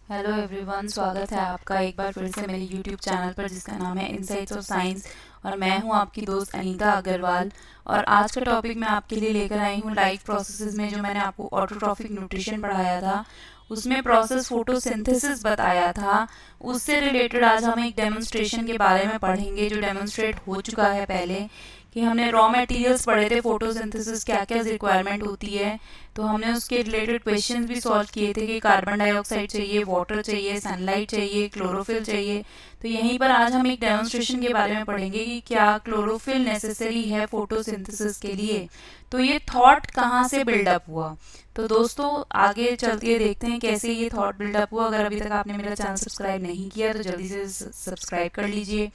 Hello everyone, स्वागत है आपका एक बार फिर से मेरे यूट्यूब चैनल पर जिसका नाम है इनसाइट्स ऑफ साइंस। और मैं हूं आपकी दोस्त अनीता अग्रवाल। और आज का टॉपिक मैं आपके लिए लेकर आई हूं लाइफ प्रोसेसेस में। जो मैंने आपको ऑटोट्रॉफिक न्यूट्रिशन पढ़ाया था उसमें प्रोसेस फोटोसिंथेसिस बताया था, उससे रिलेटेड आज हम एक डेमोन्स्ट्रेशन के बारे में पढ़ेंगे जो डेमोन्स्ट्रेट हो चुका है पहले। कि हमने रॉ मटेरियल्स पढ़े थे, फोटोसिंथेसिस क्या क्या रिक्वायरमेंट होती है, तो हमने उसके रिलेटेड क्वेश्चंस भी सॉल्व किए थे कि कार्बन डाइऑक्साइड चाहिए, वाटर चाहिए, सनलाइट चाहिए, क्लोरोफिल चाहिए। तो यहीं पर आज हम एक डेमोन्स्ट्रेशन के बारे में पढ़ेंगे कि क्या क्लोरोफिल नेसेसरी है फोटोसिंथेसिस के लिए। तो ये थॉट कहाँ से बिल्डअप हुआ, तो दोस्तों आगे चलते देखते हैं कैसे ये थॉट बिल्डअप हुआ। अगर अभी तक आपने मेरा चैनल सब्सक्राइब नहीं किया तो जल्दी से सब्सक्राइब कर लीजिए।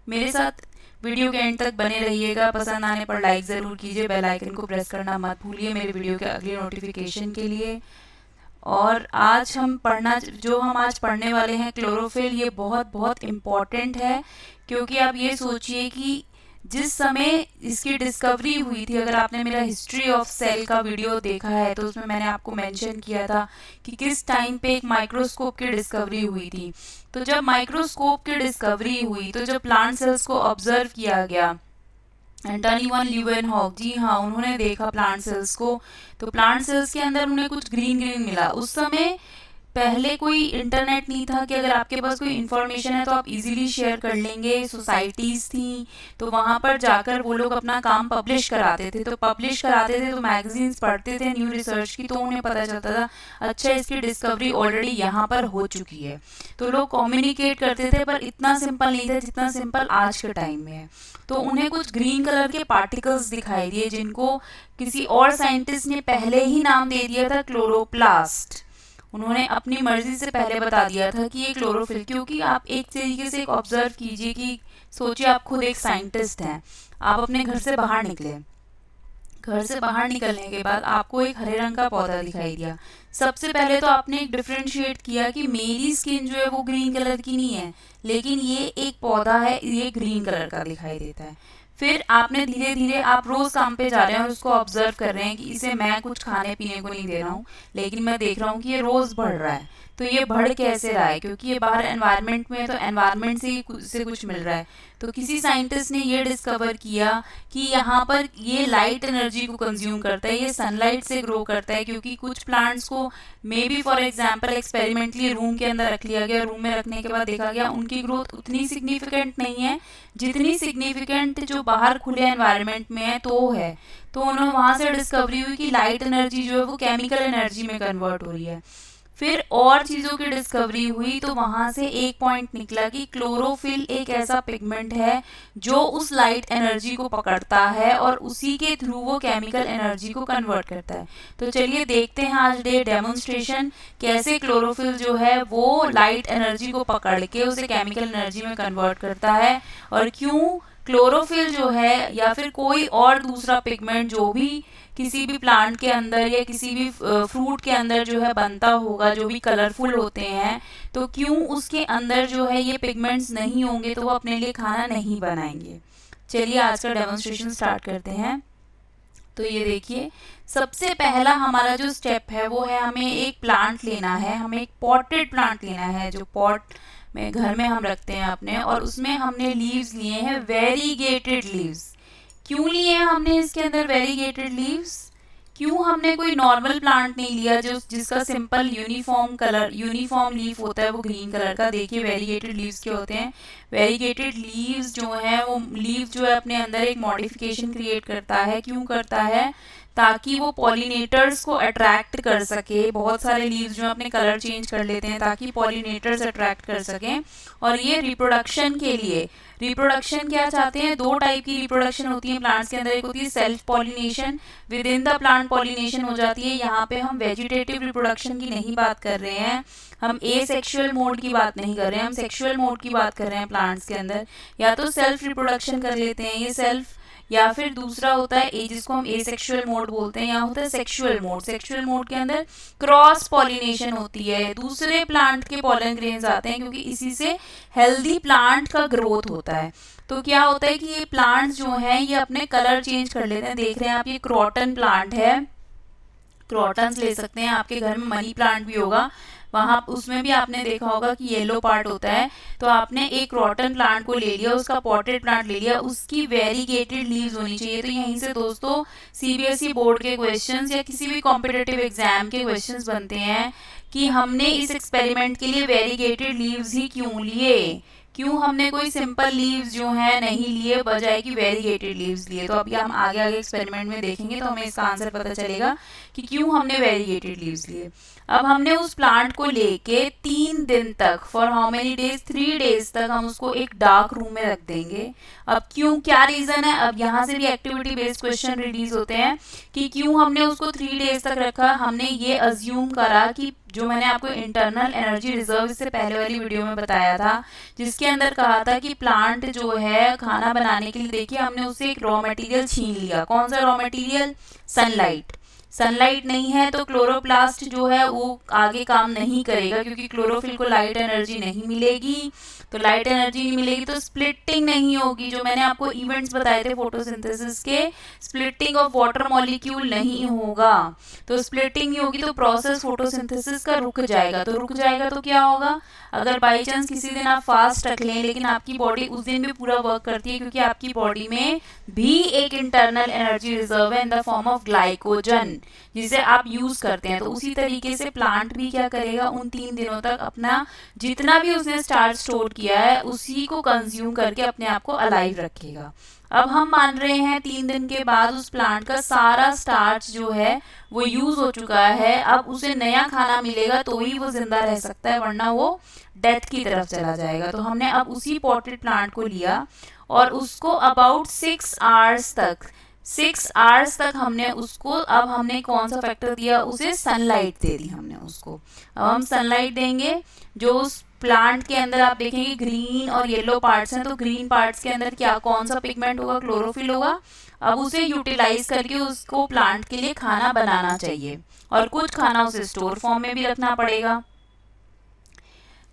मेरे साथ वीडियो के एंड तक बने रहिएगा। पसंद आने पर लाइक ज़रूर कीजिए, बेल आइकन को प्रेस करना मत भूलिए मेरे वीडियो के अगली नोटिफिकेशन के लिए। और आज हम आज पढ़ने वाले हैं क्लोरोफिल, ये बहुत बहुत इम्पॉर्टेंट है। क्योंकि आप ये सोचिए कि जिस समय इसकी डिस्कवरी हुई थी, अगर आपने मेरा हिस्ट्री ऑफ सेल का वीडियो देखा है तो उसमें मैंने आपको मेंशन किया था कि किस टाइम पे एक माइक्रोस्कोप की डिस्कवरी हुई थी। तो जब माइक्रोस्कोप की डिस्कवरी हुई तो जब प्लांट सेल्स को ऑब्जर्व किया गया, एंटनी वन ल्यूवेनहॉक, जी हाँ, उन्होंने देखा प्लांट सेल्स को। तो प्लांट सेल्स के अंदर उन्हें कुछ ग्रीन ग्रीन मिला। उस समय पहले कोई इंटरनेट नहीं था कि अगर आपके पास कोई इन्फॉर्मेशन है तो आप इजीली शेयर कर लेंगे। सोसाइटीज़ थी तो वहाँ पर जाकर वो लोग अपना काम पब्लिश कराते थे। तो मैगजीन्स पढ़ते थे न्यू रिसर्च की, तो उन्हें पता चलता था अच्छा इसकी डिस्कवरी ऑलरेडी यहाँ पर हो चुकी है। तो लोग कम्युनिकेट करते थे, पर इतना सिंपल नहीं था जितना सिंपल आज के टाइम में है। तो उन्हें कुछ ग्रीन कलर के पार्टिकल्स दिखाई दिए जिनको किसी और साइंटिस्ट ने पहले ही नाम दे दिया था क्लोरोप्लास्ट। उन्होंने अपनी मर्जी से पहले बता दिया था कि ये क्लोरोफिल। क्योंकि आप एक तरीके से एक ऑब्जर्व कीजिए कि सोचिए आप खुद एक साइंटिस्ट हैं, आप अपने घर से बाहर निकले, घर से बाहर निकलने के बाद आपको एक हरे रंग का पौधा दिखाई दिया। सबसे पहले तो आपने एक डिफ्रेंशिएट किया कि मेरी स्किन जो है वो ग्रीन कलर की नहीं है, लेकिन ये एक पौधा है, ये ग्रीन कलर का दिखाई देता है। फिर आपने धीरे धीरे, आप रोज काम पे जा रहे हैं और उसको ऑब्जर्व कर रहे हैं कि इसे मैं कुछ खाने पीने को नहीं दे रहा हूँ, लेकिन मैं देख रहा हूँ कि ये रोज बढ़ रहा है। तो ये बढ़ कैसे रहा है, क्योंकि ये बाहर एनवायरनमेंट में है तो एनवायरनमेंट से ही से कुछ मिल रहा है। तो किसी साइंटिस्ट ने ये डिस्कवर किया कि यहाँ पर ये लाइट एनर्जी को कंज्यूम करता है, ये सनलाइट से ग्रो करता है। क्योंकि कुछ प्लांट्स को may be for example experimentally room के अंदर रख लिया गया, रूम में रखने के बाद देखा गया उनकी ग्रोथ उतनी सिग्निफिकेंट नहीं है जितनी सिग्निफिकेंट जो बाहर खुले एनवायरनमेंट में है तो है। तो उन्होंने वहां से डिस्कवरी हुई कि लाइट एनर्जी जो है वो केमिकल एनर्जी में कन्वर्ट हो रही है। फिर और चीज़ों की डिस्कवरी हुई तो वहां से एक पॉइंट निकला कि क्लोरोफिल एक ऐसा पिगमेंट है जो उस लाइट एनर्जी को पकड़ता है और उसी के थ्रू वो केमिकल एनर्जी को कन्वर्ट करता है। तो चलिए देखते हैं आज डे डेमोन्स्ट्रेशन कैसे क्लोरोफिल जो है वो लाइट एनर्जी को पकड़ के उसे केमिकल एनर्जी में कन्वर्ट करता है। और क्यों क्लोरोफिल जो है या फिर कोई और दूसरा पिगमेंट जो भी किसी भी प्लांट के अंदर या किसी भी फ्रूट के अंदर जो है बनता होगा, जो भी कलरफुल होते हैं, तो क्यों उसके अंदर जो है ये पिगमेंट्स नहीं होंगे तो वो अपने लिए खाना नहीं बनाएंगे। चलिए आज का डेमोन्स्ट्रेशन स्टार्ट करते हैं। तो ये देखिए, सबसे पहला हमारा जो स्टेप है वो है हमें एक प्लांट लेना है, हमें एक पॉटेड प्लांट लेना है जो पॉट में घर में हम रखते हैं अपने, और उसमें हमने लीव्स लिए हैं वेरीगेटेड लीव्स। क्यों लिए हैं हमने इसके अंदर वेरीगेटेड लीव्स, क्यों हमने कोई नॉर्मल प्लांट नहीं लिया जो जिसका सिंपल यूनिफॉर्म लीफ होता है वो ग्रीन कलर का। देखिए वेरीगेटेड लीव्स क्या होते हैं, वेरीगेटेड लीव्स जो है वो लीव जो है अपने अंदर एक मॉडिफिकेशन क्रिएट करता है। क्यों करता है, ताकि वो पॉलिनेटर्स को अट्रैक्ट कर सके। बहुत सारे लीव्स जो अपने कलर चेंज कर लेते हैं ताकि पॉलिनेटर्स अट्रैक्ट कर सकें। और ये रिप्रोडक्शन के लिए, रिप्रोडक्शन क्या चाहते हैं, दो टाइप की रिप्रोडक्शन होती है प्लांट्स के अंदर। एक होती है self pollination, with in the plant pollination हो जाती है। यहाँ पे हम वेजिटेटिव रिप्रोडक्शन की नहीं बात कर रहे हैं, हम एसेक्सुअल मोड की बात नहीं कर रहे हैं, हम सेक्सुअल मोड की बात कर रहे हैं प्लांट्स के अंदर। या तो सेल्फ रिप्रोडक्शन कर लेते हैं ये सेल्फ, या फिर दूसरा होता है ए जिसको हम एसेक्सुअल मोड बोलते हैं, या होता है सेक्सुअल मोड। सेक्सुअल मोड के अंदर क्रॉस पॉलिनेशन होती है, दूसरे प्लांट के पॉलन ग्रेन्स आते हैं क्योंकि इसी से हेल्दी प्लांट का ग्रोथ होता है। तो क्या होता है कि ये प्लांट्स जो हैं ये अपने कलर चेंज कर लेते हैं। देख रहे हैं आप, ये क्रॉटन प्लांट है, क्रॉटन्स ले सकते हैं, आपके घर में मनी प्लांट भी होगा। वहाँ उसमें भी आपने देखा होगा कि येलो पार्ट होता है। तो आपने एक रॉटन प्लांट को ले लिया, उसका पॉटेड प्लांट ले लिया, उसकी वेरीगेटेड लीव्स होनी चाहिए। तो यहीं से दोस्तों सीबीएसई बोर्ड के क्वेश्चंस या किसी भी कॉम्पिटिटिव एग्जाम के क्वेश्चंस बनते हैं कि हमने इस एक्सपेरिमेंट के लिए वेरीगेटेड लीव्स ही क्यों लिए, क्यों हमने कोई सिंपल लीव्स जो है नहीं लिए बजाय कि वेरीगेटेड लीव्स लिए। तो अभी हम आगे आगे एक्सपेरिमेंट में देखेंगे तो हमें इसका आंसर पता चलेगा कि क्यों हमने वेरीगेटेड लीव्स लिए। अब हमने उस प्लांट को लेके 3 दिन तक, for how many days, 3 days तक हम उसको एक डार्क रूम में रख देंगे। अब क्यों, क्या रीजन है, अब यहाँ से भी एक्टिविटी बेस्ड क्वेश्चन रिलीज होते हैं कि क्यों हमने उसको 3 डेज तक रखा। हमने ये अज्यूम करा कि जो मैंने आपको इंटरनल एनर्जी रिजर्व इससे पहले वाली वीडियो में बताया था, जिसके अंदर कहा था कि प्लांट जो है खाना बनाने के लिए, देखिए हमने उससे एक रॉ मटेरियल छीन लिया। कौन सा रॉ मटेरियल? सनलाइट। सनलाइट नहीं है तो क्लोरोप्लास्ट जो है वो आगे काम नहीं करेगा, क्योंकि क्लोरोफिल को लाइट एनर्जी नहीं मिलेगी। तो लाइट एनर्जी नहीं मिलेगी तो स्प्लिटिंग नहीं होगी। जो मैंने आपको इवेंट्स बताए थे फोटोसिंथेसिस के, स्प्लिटिंग ऑफ वाटर मॉलिक्यूल नहीं होगा। तो स्प्लिटिंग नहीं होगी तो प्रोसेस फोटोसिंथेसिस का रुक जाएगा। तो रुक जाएगा तो क्या होगा, अगर बाई चांस किसी दिन आप फास्ट रख लें लेकिन आपकी बॉडी उस दिन भी पूरा वर्क करती है, क्योंकि आपकी बॉडी में भी एक इंटरनल एनर्जी रिजर्व है in the form of glycogen, जिसे आप यूज करते हैं। तो उसी तरीके से प्लांट भी क्या करेगा, उन 3 दिनों तक अपना जितना भी उसने स्टार्च स्टोर किया है उसी को कंज्यूम करके अपने आप को अलाइव रखेगा। अब हम मान रहे हैं 3 दिन के बाद उस प्लांट का सारा स्टार्च जो है वो यूज हो चुका है। अब उसे नया खाना मिलेगा तो ही वो जिंदा रह सकता है, वरना वो डेथ की तरफ चला जाएगा। तो हमने अब उसी पॉटेड प्लांट को लिया और उसको अबाउट 6 आवर्स तक, 6 आवर्स तक हमने उसको, अब हमने कौन सा फैक्टर दिया, उसे सनलाइट दे दी हमने उसको। अब हम सनलाइट देंगे, जो उस प्लांट के अंदर आप देखेंगे ग्रीन और येलो पार्ट्स हैं, तो ग्रीन पार्ट्स के अंदर क्या, कौन सा पिगमेंट होगा, क्लोरोफिल होगा। अब उसे यूटिलाइज करके उसको प्लांट के लिए खाना बनाना चाहिए, और कुछ खाना उसे स्टोर फॉर्म में भी रखना पड़ेगा।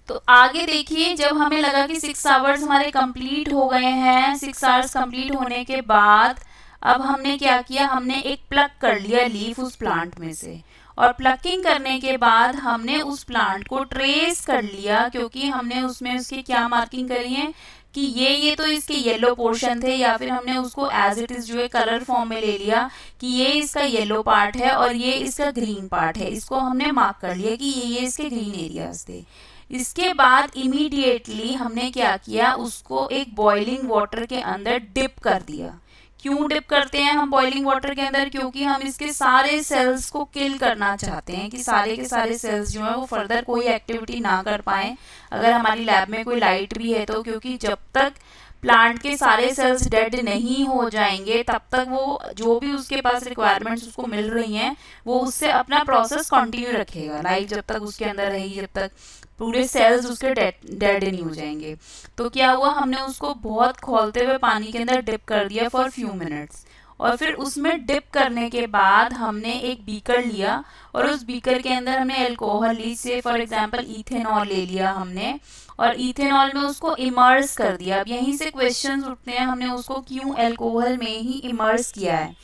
तो आगे देखिए, जब हमें लगा कि 6 आवर्स हमारे कंप्लीट हो गए हैं, 6 आवर्स कंप्लीट होने के बाद अब हमने क्या किया, हमने एक प्लक कर लिया लीफ उस प्लांट में से, और प्लकिंग करने के बाद हमने उस प्लांट को ट्रेस कर लिया, क्योंकि हमने उसमें उसकी क्या मार्किंग करी है कि ये तो इसके येलो पोर्शन थे, या फिर हमने उसको एज इट इज जो है कलर फॉर्म में ले लिया कि ये इसका येलो पार्ट है और ये इसका ग्रीन पार्ट है। इसको हमने मार्क कर लिया कि ये इसके ग्रीन एरियाज थे। इसके बाद इमीडिएटली हमने क्या किया, उसको एक बॉइलिंग वाटर के अंदर डिप कर दिया। क्यों डिप करते हैं हम बॉइलिंग वाटर के अंदर, क्योंकि हम इसके सारे सेल्स को किल करना चाहते हैं, कि सारे के सारे सेल्स जो है वो फर्दर कोई एक्टिविटी ना कर पाए, अगर हमारी लैब में कोई लाइट भी है तो। क्योंकि जब तक प्लांट के सारे सेल्स डेड नहीं हो जाएंगे तब तक वो जो भी उसके पास रिक्वायरमेंट्स उसको मिल रही हैं वो उससे अपना प्रोसेस कंटिन्यू रखेगा। लाइफ जब तक उसके अंदर रहेगी, जब तक पूरे सेल्स उसके डेड नहीं हो जाएंगे। तो क्या हुआ, हमने उसको बहुत खोलते हुए पानी के अंदर डिप कर दिया फॉर फ्यू मिनट्स, और फिर उसमें डिप करने के बाद हमने एक बीकर लिया और उस बीकर के अंदर हमने अल्कोहल ली, से फॉर एग्जांपल इथेनॉल ले लिया हमने, और इथेनॉल में उसको इमर्स कर दिया। अब यहीं से क्वेश्चंस उठते हैं, हमने उसको क्यों अल्कोहल में ही इमर्स किया है।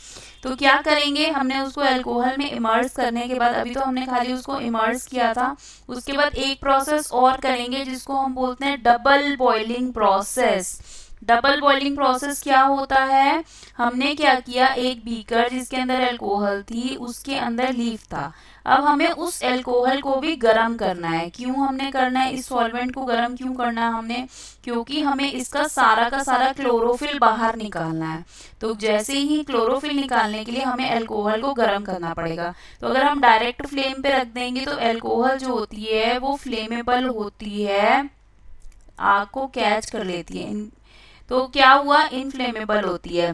तो क्या करेंगे, हमने उसको अल्कोहल में इमर्स करने के बाद, अभी तो हमने खाली उसको इमर्स किया था, उसके बाद एक प्रोसेस और करेंगे जिसको हम बोलते हैं double boiling process. Double boiling process क्या होता है, हमने क्या किया, एक बीकर जिसके अंदर अल्कोहल थी उसके अंदर लीफ था। अब हमें उस अल्कोहल को भी गर्म करना है। क्यों हमने करना है, इस सॉल्वेंट को गर्म क्यों करना है हमने, क्योंकि हमें इसका सारा का सारा क्लोरोफिल बाहर निकालना है। तो जैसे ही क्लोरोफिल निकालने के लिए हमें अल्कोहल को गर्म करना पड़ेगा। तो अगर हम डायरेक्ट फ्लेम पे रख देंगे तो अल्कोहल जो होती है वो फ्लेमेबल होती है, आग को कैच कर लेती है, तो क्या हुआ, इनफ्लेमेबल होती है।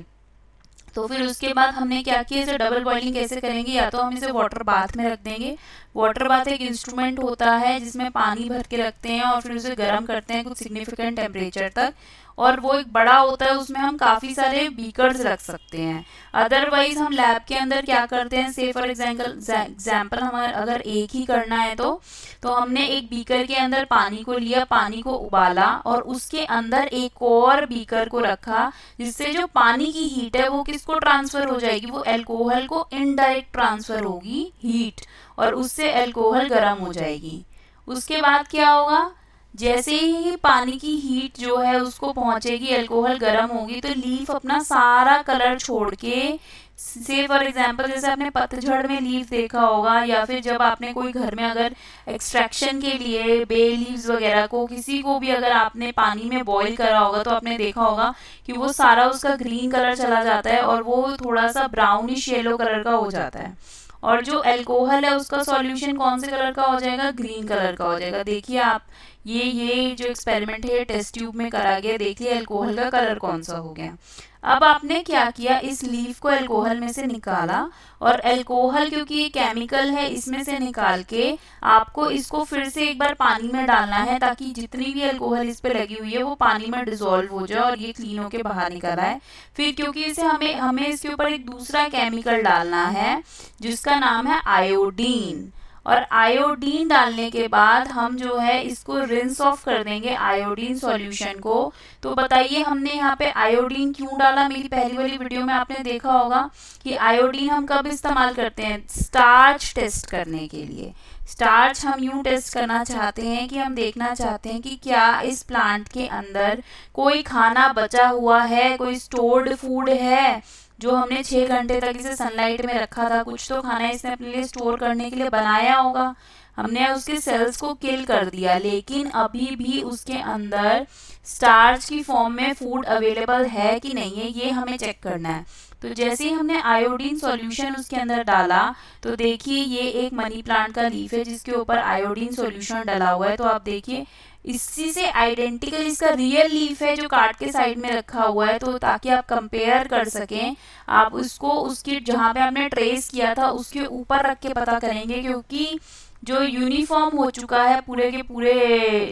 तो फिर उसके बाद हमने क्या किया, इसे डबल बॉइलिंग कैसे करेंगे, या तो हम इसे वाटर बाथ में रख देंगे। वाटर बाथ एक इंस्ट्रूमेंट होता है जिसमें पानी भर के रखते हैं और फिर उसे गर्म करते हैं कुछ सिग्निफिकेंट टेम्परेचर तक, और वो एक बड़ा होता है, उसमें हम काफ़ी सारे बीकर्स रख सकते हैं। अदरवाइज हम लैब के अंदर क्या करते हैं, से फॉर एग्जाम्पल हमारे अगर एक ही करना है तो हमने एक बीकर के अंदर पानी को लिया, पानी को उबाला और उसके अंदर एक और बीकर को रखा, जिससे जो पानी की हीट है वो किसको ट्रांसफर हो जाएगी, वो अल्कोहल को इनडायरेक्ट ट्रांसफर होगी हीट, और उससे अल्कोहल गर्म हो जाएगी। उसके बाद क्या होगा, जैसे ही पानी की हीट जो है उसको पहुंचेगी, अल्कोहल गर्म होगी, तो लीफ अपना सारा कलर छोड़ के, से फॉर एग्जांपल जैसे आपने पतझड़ में लीफ देखा होगा, या फिर जब आपने कोई घर में अगर एक्सट्रैक्शन के लिए बे लीव्स वगैरह को, किसी को भी अगर आपने पानी में बॉईल करा होगा तो आपने देखा होगा कि वो सारा उसका ग्रीन कलर चला जाता है और वो थोड़ा सा ब्राउनिश येलो कलर का हो जाता है। और जो अल्कोहल है उसका सॉल्यूशन कौन से कलर का हो जाएगा, ग्रीन कलर का हो जाएगा। देखिए आप, ये जो एक्सपेरिमेंट है टेस्ट ट्यूब में करा गया, देखिए अल्कोहल का कलर कौन सा हो गया। अब आपने क्या किया, इस लीफ को अल्कोहल में से निकाला, और अल्कोहल क्योंकि ये केमिकल है इसमें से निकाल के आपको इसको फिर से एक बार पानी में डालना है, ताकि जितनी भी अल्कोहल इस पे लगी हुई है वो पानी में डिसॉल्व हो जाए और ये क्लीन होके बाहर निकल आए। फिर क्योंकि इसे हमें हमें इसके ऊपर एक दूसरा केमिकल डालना है जिसका नाम है आयोडीन, और आयोडीन डालने के बाद हम जो है इसको रिंस ऑफ कर देंगे आयोडीन सॉल्यूशन को। तो बताइए हमने यहाँ पे आयोडीन क्यों डाला, मेरी पहली वाली वीडियो में आपने देखा होगा कि आयोडीन हम कब इस्तेमाल करते हैं, स्टार्च टेस्ट करने के लिए। स्टार्च हम यूं टेस्ट करना चाहते हैं कि हम देखना चाहते हैं कि क्या इस प्लांट के अंदर कोई खाना बचा हुआ है, कोई स्टोर्ड फूड है जो हमने 6 घंटे तक इसे सनलाइट में रखा था, कुछ तो खाना इसने अपने लिए स्टोर करने के लिए बनाया होगा, हमने उसके सेल्स को किल कर दिया, लेकिन अभी भी उसके अंदर स्टार्च की फॉर्म में फूड अवेलेबल है कि नहीं है, ये हमें चेक करना है। तो जैसे ही हमने आयोडीन सॉल्यूशन उसके अंदर डाला, तो देखिए ये एक मनी प्लांट का लीफ है जिसके ऊपर आयोडीन सॉल्यूशन डाला हुआ है। तो आप देखिए इसी से आइडेंटिकल इसका रियल लीफ है जो काट के साइड में रखा हुआ है, तो ताकि आप कंपेयर कर सकें, आप उसको उसकी जहाँ पे आपने ट्रेस किया था उसके ऊपर रख के पता करेंगे, क्योंकि जो यूनिफॉर्म हो चुका है पूरे के पूरे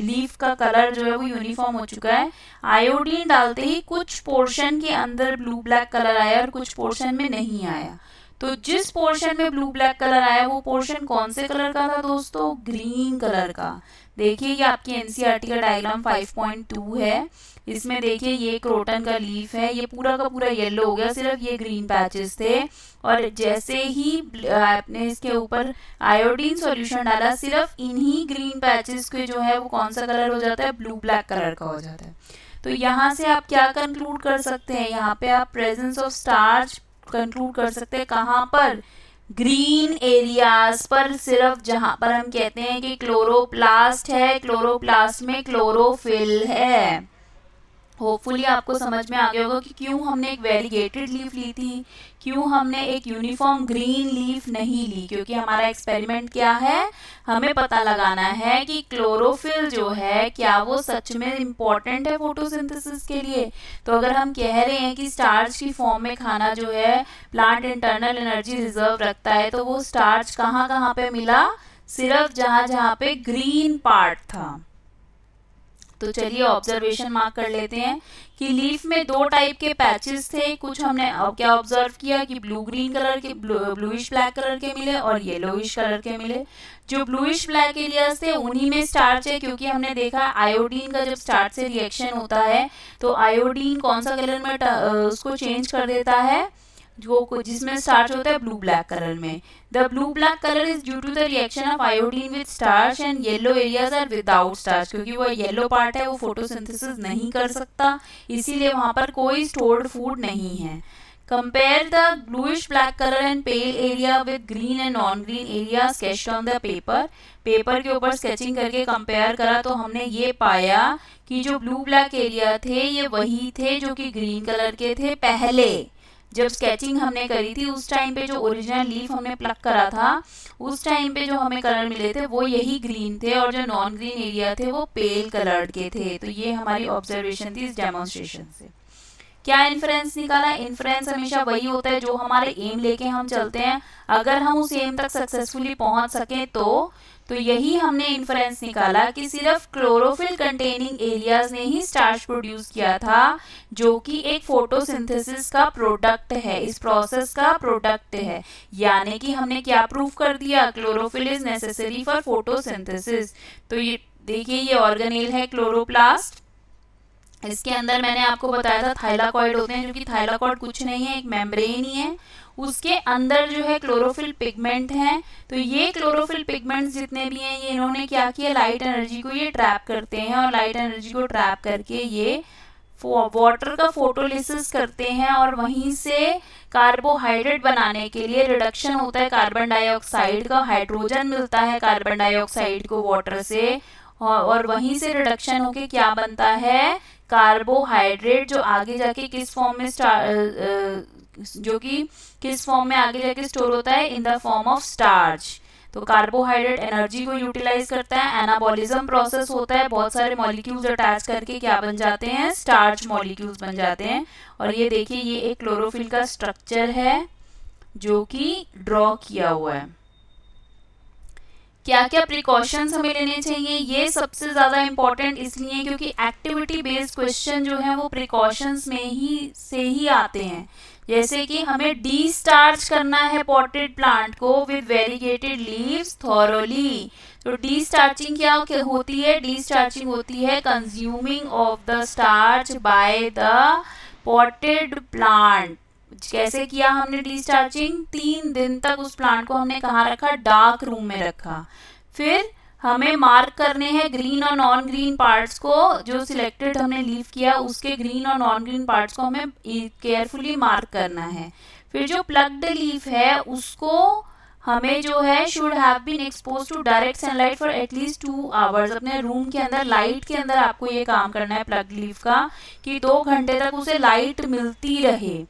लीफ का कलर जो है वो यूनिफॉर्म हो चुका है। आयोडीन डालते ही कुछ पोर्शन के अंदर ब्लू ब्लैक कलर आया और कुछ पोर्शन में नहीं आया। तो जिस पोर्शन में ब्लू ब्लैक कलर आया वो पोर्शन कौन से कलर का था दोस्तों, ग्रीन कलर का। देखिए ये आपकी एनसीईआरटी का डायग्राम 5.2 है, इसमें देखिए ये क्रोटन का लीफ है, ये पूरा का पूरा येलो हो गया, सिर्फ ये ग्रीन पैचेस थे। और जैसे ही आपने इसके ऊपर आयोडीन सॉल्यूशन डाला, सिर्फ इन्हीं ग्रीन पैचेस के जो है वो कौन सा कलर हो जाता है, ब्लू ब्लैक कलर का हो जाता है। तो यहाँ से आप क्या कंक्लूड कर सकते हैं, यहाँ पे आप प्रेजेंस ऑफ स्टार्च कंक्लूड कर सकते हैं, कहाँ पर, ग्रीन एरियाज पर, सिर्फ जहां पर हम कहते हैं कि क्लोरोप्लास्ट है, क्लोरोप्लास्ट में क्लोरोफिल है। होपफुली आपको समझ में आ गया होगा कि क्यों हमने एक वेरीगेटेड लीफ ली थी, क्यों हमने एक यूनिफॉर्म ग्रीन लीफ नहीं ली, क्योंकि हमारा एक्सपेरिमेंट क्या है, हमें पता लगाना है कि क्लोरोफिल जो है क्या वो सच में इम्पॉर्टेंट है फोटोसिंथेसिस के लिए। तो अगर हम कह रहे हैं कि स्टार्च की फॉर्म में खाना जो है प्लांट इंटरनल एनर्जी रिजर्व रखता है, तो वो स्टार्च कहाँ कहाँ पे मिला, सिर्फ जहाँ जहाँ पे ग्रीन पार्ट था। तो चलिए ऑब्जर्वेशन मार्क कर लेते हैं कि लीफ में 2 टाइप के पैचेस थे, कुछ हमने अब क्या ऑब्जर्व किया कि ब्लू ग्रीन कलर के, ब्लूइश ब्लैक कलर के मिले और येलोइश कलर के मिले। जो ब्लूइश ब्लैक एरियाज थे उन्हीं में स्टार्च है, क्योंकि हमने देखा आयोडीन का जब स्टार्च से रिएक्शन होता है तो आयोडीन कौन सा कलर में उसको चेंज कर देता है, जो जिसमें स्टार्च होता है ब्लू ब्लैक कलर में। The blue black colour is due to the reaction of iodine with starch, and yellow areas are without starch, क्योंकि वो येलो पार्ट है वो फोटोसिंथेसिस नहीं कर सकता, इसीलिए वहां पर कोई स्टोर्ड फूड नहीं है। Compare the bluish black colour and pale area with green and non green area sketched on the paper. Paper के ऊपर स्केचिंग करके कंपेयर करा तो हमने ये पाया कि जो ब्लू ब्लैक एरिया थे ये वही थे जो कि ग्रीन कलर के थे। पहले जब स्केचिंग हमने करी थी उस टाइम पे जो ओरिजिनल लीफ हमने प्लक करा था उस टाइम पे जो हमें कलर मिले थे वो यही ग्रीन थे, और जो नॉन ग्रीन एरिया थे वो पेल कलर्ड के थे। तो ये हमारी ऑब्जर्वेशन थी इस डेमोन्स्ट्रेशन से। क्या इन्फ्रेंस निकाला, इन्फ्रेंस हमेशा वही होता है जो हमारे एम लेके हम चलते हैं, अगर हम उस एम तक सक्सेसफुली पहुंच सकें तो यही हमने इन्फ्रेंस निकाला कि सिर्फ क्लोरोफिल कंटेनिंग एरियाज ने ही स्टार्च प्रोड्यूस किया था, जो कि एक फोटोसिंथेसिस का प्रोडक्ट है, इस प्रोसेस का प्रोडक्ट है। यानी कि हमने क्या प्रूव कर दिया, chlorophyll is necessary for photosynthesis. तो ये देखिए ये ऑर्गेनेल है क्लोरोप्लास्ट, इसके अंदर मैंने आपको बताया था थाइलाकॉइड होते हैं, जो कि थाइलाकॉइड कुछ नहीं है, एक मेम्ब्रेन ही है। उसके अंदर जो है क्लोरोफिल पिगमेंट हैं। तो ये क्लोरोफिल पिगमेंट्स जितने भी हैं, ये इन्होंने क्या किया, लाइट एनर्जी को ये ट्रैप करते हैं, और लाइट एनर्जी को ट्रैप करके ये वाटर का फोटोलिसिस करते हैं, और वहीं से कार्बोहाइड्रेट बनाने के लिए रिडक्शन होता है कार्बन डाइऑक्साइड का, हाइड्रोजन मिलता है कार्बन डाइऑक्साइड को वाटर से, और वहीं से रिडक्शन होके क्या बनता है, कार्बोहाइड्रेट, जो आगे जाके किस फॉर्म में जो कि किस फॉर्म में आगे जाके स्टोर होता है, in the form of starch. तो कार्बोहाइड्रेट एनर्जी को यूटिलाइज करता है, एनाबॉलिज्म प्रोसेस होता है, बहुत सारे मॉलिक्यूल्स अटैच करके क्या बन जाते हैं, स्टार्च मॉलिक्यूल्स बन जाते हैं। और ये देखिए, ये एक क्लोरोफिल का स्ट्रक्चर है जो कि ड्रॉ किया हुआ है। क्या क्या प्रिकॉशंस हमें लेने चाहिए, ये सबसे ज़्यादा इम्पॉर्टेंट इसलिए क्योंकि एक्टिविटी बेस्ड क्वेश्चन जो है वो प्रिकॉशंस में ही आते हैं। जैसे कि हमें डी स्टार्च करना है पॉटेड प्लांट को विद वेरीगेटेड लीव्स थॉरोली। तो डी स्टार्चिंग क्या होती है, डी स्टार्चिंग होती है consuming of the starch by the potted plant. कैसे किया हमने डी स्टार्चिंग, 3 दिन तक उस प्लांट को हमने कहाँ रखा, डार्क रूम में रखा। फिर हमें मार्क करने हैं ग्रीन और नॉन ग्रीन पार्ट्स को, जो सिलेक्टेड हमने लीव किया उसके ग्रीन और नॉन ग्रीन पार्ट्स को हमें केयरफुली मार्क करना है। फिर जो प्लग्ड लीफ है उसको हमें जो है should have been expose to direct sunlight for at least 2 hours. अपने रूम के अंदर लाइट के अंदर आपको ये काम करना है प्लग्ड लीफ का, कि 2 घंटे तक उसे लाइट मिलती रहे।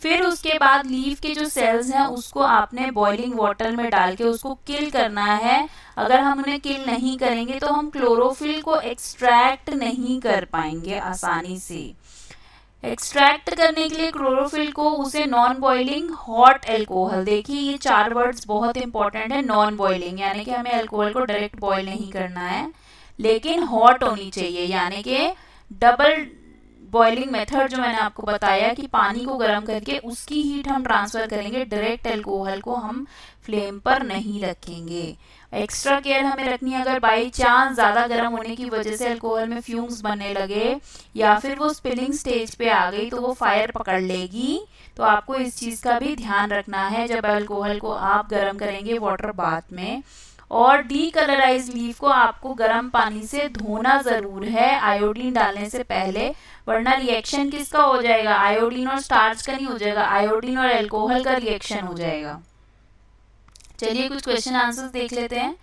फिर उसके बाद लीफ के जो सेल्स हैं उसको आपने बॉइलिंग वाटर में डाल के उसको किल करना है। अगर हम उन्हें किल नहीं करेंगे तो हम क्लोरोफिल को एक्सट्रैक्ट नहीं कर पाएंगे आसानी से। एक्सट्रैक्ट करने के लिए क्लोरोफिल को उसे नॉन बॉइलिंग हॉट एल्कोहल, देखिए ये 4 वर्ड्स बहुत इंपॉर्टेंट है। नॉन बॉइलिंग यानी कि हमें अल्कोहल को डायरेक्ट बॉइल नहीं करना है, लेकिन हॉट होनी चाहिए, यानी कि डबल बॉइलिंग मेथड जो मैंने आपको बताया कि पानी को गर्म करके उसकी हीट हम ट्रांसफर करेंगे, डायरेक्ट अल्कोहल को हम फ्लेम पर नहीं रखेंगे। एक्स्ट्रा केयर हमें रखनी है, अगर बाई चांस ज़्यादा गर्म होने की वजह से अल्कोहल में फ्यूम्स बनने लगे या फिर वो स्पिलिंग स्टेज पे आ गई तो वो फायर पकड़ लेगी। तो आपको इस चीज़ का भी ध्यान रखना है जब अल्कोहल को आप गर्म करेंगे वाटर बाथ में। और डीकलराइज लीफ को आपको गर्म पानी से धोना ज़रूर है आयोडीन डालने से पहले, वरना रिएक्शन किसका हो जाएगा, आयोडीन और स्टार्च का नहीं हो जाएगा, आयोडीन और अल्कोहल का रिएक्शन हो जाएगा। चलिए कुछ क्वेश्चन आंसर्स देख लेते हैं।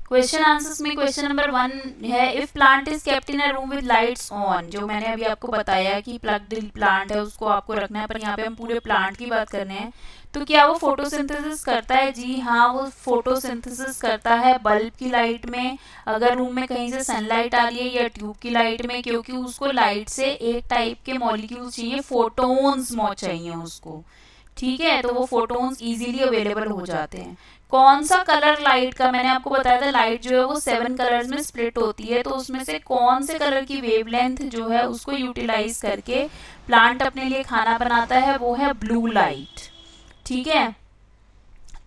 क्वेश्चन आंसर्स में क्वेश्चन नंबर 1 है, if plant is kept in a room with lights on. जो मैंने अभी आपको बताया कि प्लग्ड प्लांट है उसको आपको रखना है, पर यहाँ पे हम पूरे प्लांट की बात कर रहे हैं। तो क्या वो फोटोसिंथेसिस करता है, जी हाँ वो फोटोसिंथेसिस करता है बल्ब की लाइट में, अगर रूम में कहीं से सनलाइट आ रही है या ट्यूब की लाइट में, क्योंकि उसको लाइट से एक टाइप के मॉलिक्यूल्स चाहिए, फोटोन्स चाहिए उसको, ठीक है। तो वो फोटोन्स इजीली अवेलेबल हो जाते हैं। कौन सा कलर लाइट का, मैंने आपको बताया था लाइट जो है वो 7 कलर्स में स्प्लिट होती है, तो उसमें से कौन से कलर की वेवलेंथ जो है उसको यूटिलाइज करके प्लांट अपने लिए खाना बनाता है, वो है ब्लू लाइट, ठीक है।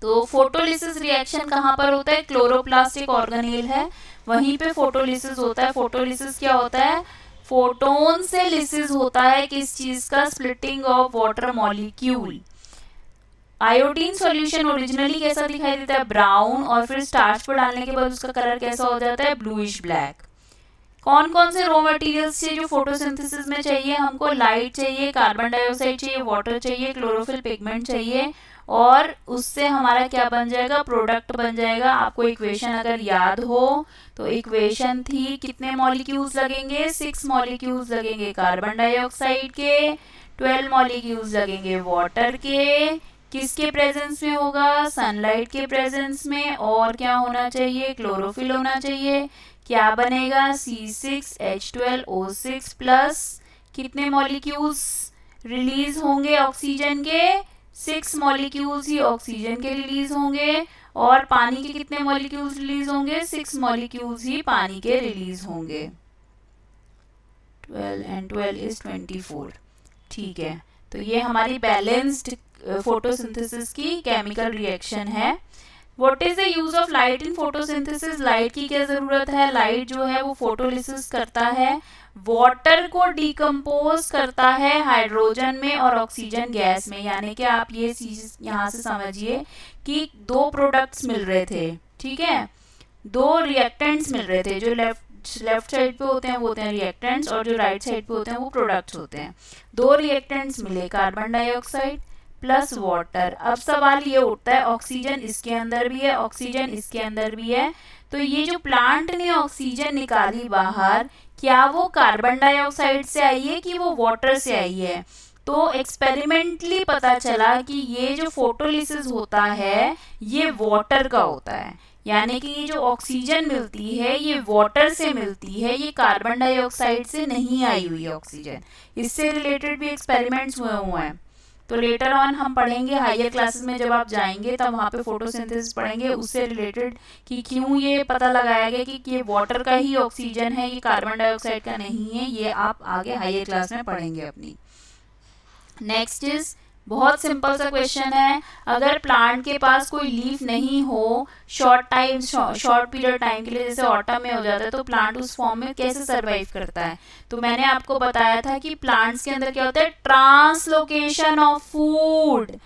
तो फोटोलिसिस रिएक्शन कहाँ पर होता है, क्लोरोप्लास्ट एक ऑर्गेनेल है वहीं पे फोटोलिसिस होता है। फोटोलिसिस क्या होता है, फोटोन से लिसिस होता है, किस चीज का, splitting of water molecule. Iodine solution originally कैसा दिखाई देता है, ब्राउन, और फिर स्टार्च पर डालने के बाद उसका कलर कैसा हो जाता है, ब्लूइश ब्लैक। कौन कौन से रॉ मटेरियल्स चाहिए जो फोटोसिंथेसिस में चाहिए, हमको लाइट चाहिए, कार्बन डाइऑक्साइड चाहिए, वाटर चाहिए, क्लोरोफिल पिगमेंट चाहिए, और उससे हमारा क्या बन जाएगा, प्रोडक्ट बन जाएगा। आपको इक्वेशन अगर याद हो तो इक्वेशन थी, कितने मॉलिक्यूल्स लगेंगे, 6 मॉलिक्यूल्स लगेंगे कार्बन डाइऑक्साइड के, 12 मॉलिक्यूल्स लगेंगे वाटर के, किसके प्रेजेंस में होगा, सनलाइट के प्रेजेंस में, और क्या होना चाहिए, क्लोरोफिल होना चाहिए। क्या बनेगा, C6H12O6 प्लस कितने मॉलिक्यूल्स रिलीज होंगे ऑक्सीजन के, 6 मॉलिक्यूल्स ही ऑक्सीजन के रिलीज होंगे, और पानी के कितने मॉलिक्यूल्स रिलीज होंगे, 6 मॉलिक्यूल्स ही पानी के रिलीज होंगे। 12 and 12 is 24, ठीक है। तो ये हमारी बैलेंस्ड फोटोसिंथेसिस की केमिकल रिएक्शन है। What is the use of light in photosynthesis, light की क्या जरूरत है, लाइट जो है वो फोटोलिसिस करता है, वाटर को डिकम्पोज करता है हाइड्रोजन में और ऑक्सीजन गैस में। यानी कि आप ये चीज यहाँ से समझिए कि दो प्रोडक्ट्स मिल रहे थे, ठीक है, दो रिएक्टेंट्स मिल रहे थे, जो लेफ्ट साइड पे होते हैं वो होते हैं रिएक्टेंट्स और जो राइट साइड पे होते हैं वो प्रोडक्ट्स होते हैं। दो रिएक्टेंट्स मिले, कार्बन डाइऑक्साइड प्लस वाटर। अब सवाल ये उठता है ऑक्सीजन इसके अंदर भी है, ऑक्सीजन इसके अंदर भी है, तो ये जो प्लांट ने ऑक्सीजन निकाली बाहर, क्या वो कार्बन डाइऑक्साइड से आई है कि वो वाटर से आई है? तो एक्सपेरिमेंटली पता चला कि ये जो फोटोलिसिस होता है ये वाटर का होता है। यानी कि ये जो ऑक्सीजन मिलती है ये वाटर से मिलती है, ये कार्बन डाइऑक्साइड से नहीं आई हुई है ऑक्सीजन। इससे रिलेटेड भी एक्सपेरिमेंट्स हुए हैं, तो लेटर ऑन हम पढ़ेंगे हायर क्लासेस में, जब आप जाएंगे तब वहाँ पे फोटोसिंथेसिस पढ़ेंगे, उससे रिलेटेड कि क्यों ये पता लगाया गया कि ये वाटर का ही ऑक्सीजन है, ये कार्बन डाइऑक्साइड का नहीं है, ये आप आगे हायर क्लास में पढ़ेंगे अपनी। नेक्स्ट इज बहुत सिंपल सा क्वेश्चन है, अगर प्लांट के पास कोई लीफ नहीं हो शॉर्ट पीरियड टाइम के लिए, जैसे ऑटम में हो जाता है, तो प्लांट उस फॉर्म में कैसे सरवाइव करता है? तो मैंने आपको बताया था कि प्लांट्स के अंदर क्या होता है, ट्रांसलोकेशन ऑफ फूड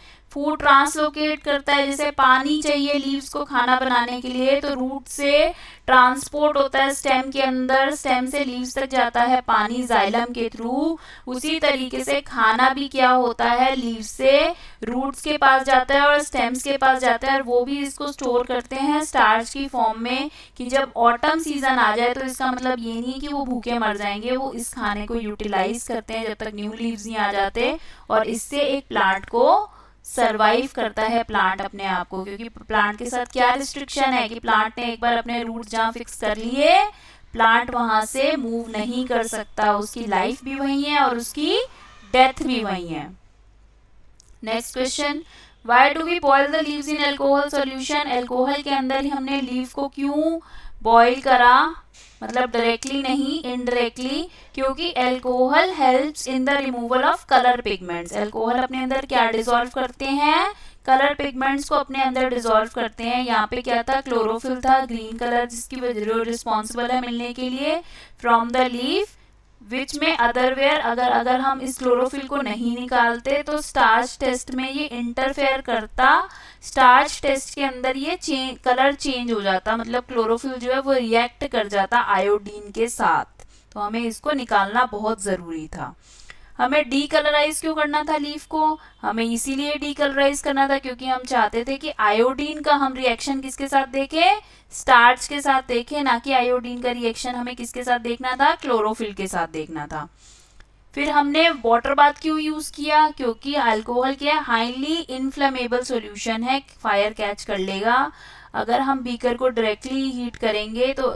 ट्रांसलोकेट करता है। जैसे पानी चाहिए लीव्स को खाना बनाने के लिए, तो रूट से ट्रांसपोर्ट होता है स्टेम के अंदर, स्टेम से लीव्स तक जाता है पानी जाइलम के थ्रू। उसी तरीके से खाना भी क्या होता है, लीव्स से रूट्स के पास जाता है और स्टेम्स के पास जाता है, और वो भी इसको स्टोर करते हैं स्टार्च की फॉर्म में, कि जब ऑटम सीजन आ जाए तो इसका मतलब ये नहीं है कि वो भूखे मर जाएंगे, वो इस खाने को यूटिलाइज करते हैं जब तक न्यू लीव्स नहीं आ जाते, और इससे एक प्लांट को सरवाइव करता है प्लांट अपने आप को। क्योंकि प्लांट के साथ क्या रिस्ट्रिक्शन है कि प्लांट ने एक बार अपने रूट जहाँ फिक्स कर लिए, प्लांट वहां से मूव नहीं कर सकता, उसकी लाइफ भी वही है और उसकी डेथ भी वही है। Next question, why do we boil the leaves in alcohol solution, alcohol के अंदर ही हमने लीव को क्यों बॉयल करा, मतलब डायरेक्टली नहीं इनडायरेक्टली, क्योंकि alcohol helps in the removal of colour pigments. Alcohol अपने अंदर क्या डिसॉल्व करते हैं, कलर पिगमेंट्स को अपने अंदर डिसॉल्व करते हैं। यहाँ पे क्या था, क्लोरोफिल था, ग्रीन कलर, जिसकी वजह रिस्पॉन्सिबल है मिलने के लिए फ्रॉम द लीफ, विच में अदरवेयर अगर हम इस क्लोरोफिल को नहीं निकालते तो स्टार्च टेस्ट में ये इंटरफेयर करता, स्टार्च टेस्ट के अंदर ये कलर चेंज हो जाता, मतलब क्लोरोफिल जो है वो रिएक्ट कर जाता आयोडीन के साथ, तो हमें इसको निकालना बहुत ज़रूरी था। हमें डीकलराइज क्यों करना था लीफ को, हमें इसीलिए डीकलराइज करना था क्योंकि हम चाहते थे कि आयोडीन का हम रिएक्शन किसके साथ देखें, स्टार्च के साथ देखें, ना कि आयोडीन का रिएक्शन हमें किसके साथ देखना था, क्लोरोफिल के साथ देखना था। फिर हमने वाटर बाथ क्यों यूज किया, क्योंकि अल्कोहल क्या है, हाईली इनफ्लेमेबल सॉल्यूशन है, फायर कैच कर लेगा। अगर हम बीकर को डायरेक्टली हीट करेंगे तो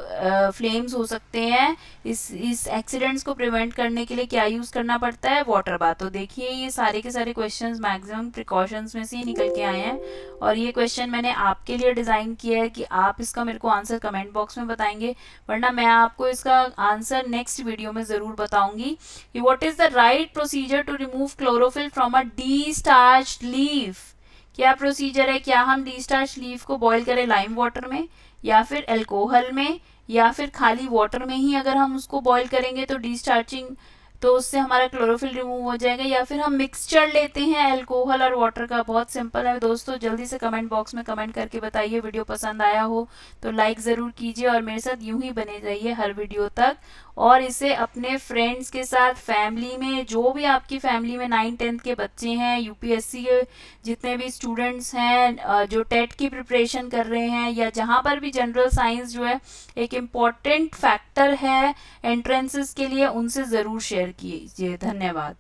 फ्लेम्स हो सकते हैं। इस एक्सीडेंट्स को प्रिवेंट करने के लिए क्या यूज़ करना पड़ता है, वाटर बाथ। तो देखिए ये सारे के सारे क्वेश्चंस मैक्सिमम प्रिकॉशंस में से ही निकल के आए हैं, और ये क्वेश्चन मैंने आपके लिए डिज़ाइन किया है कि आप इसका मेरे को आंसर कमेंट बॉक्स में बताएंगे, वरना मैं आपको इसका आंसर नेक्स्ट वीडियो में ज़रूर बताऊंगी कि what is the right procedure to remove chlorophyll from a destarched leaf. क्या प्रोसीजर है, क्या हम डीस्टार्च लीफ को बॉईल करें लाइम वाटर में, या फिर अल्कोहल में, या फिर खाली वाटर में ही अगर हम उसको बॉईल करेंगे तो डीस्टार्चिंग, तो उससे हमारा क्लोरोफिल रिमूव हो जाएगा, या फिर हम मिक्सचर लेते हैं अल्कोहल और वाटर का। बहुत सिंपल है दोस्तों, जल्दी से कमेंट बॉक्स में कमेंट करके बताइए। वीडियो पसंद आया हो तो लाइक ज़रूर कीजिए और मेरे साथ यूं ही बने रहिए हर वीडियो तक, और इसे अपने फ्रेंड्स के साथ, फैमिली में, जो भी आपकी फैमिली में 9th-10th के बच्चे हैं, यूपीएससी के जितने भी स्टूडेंट्स हैं, जो टेट की प्रिपरेशन कर रहे हैं, या जहाँ पर भी जनरल साइंस जो है एक इम्पॉर्टेंट फैक्टर है एंट्रेंसेस के लिए, उनसे ज़रूर शेयर कीजिए। धन्यवाद।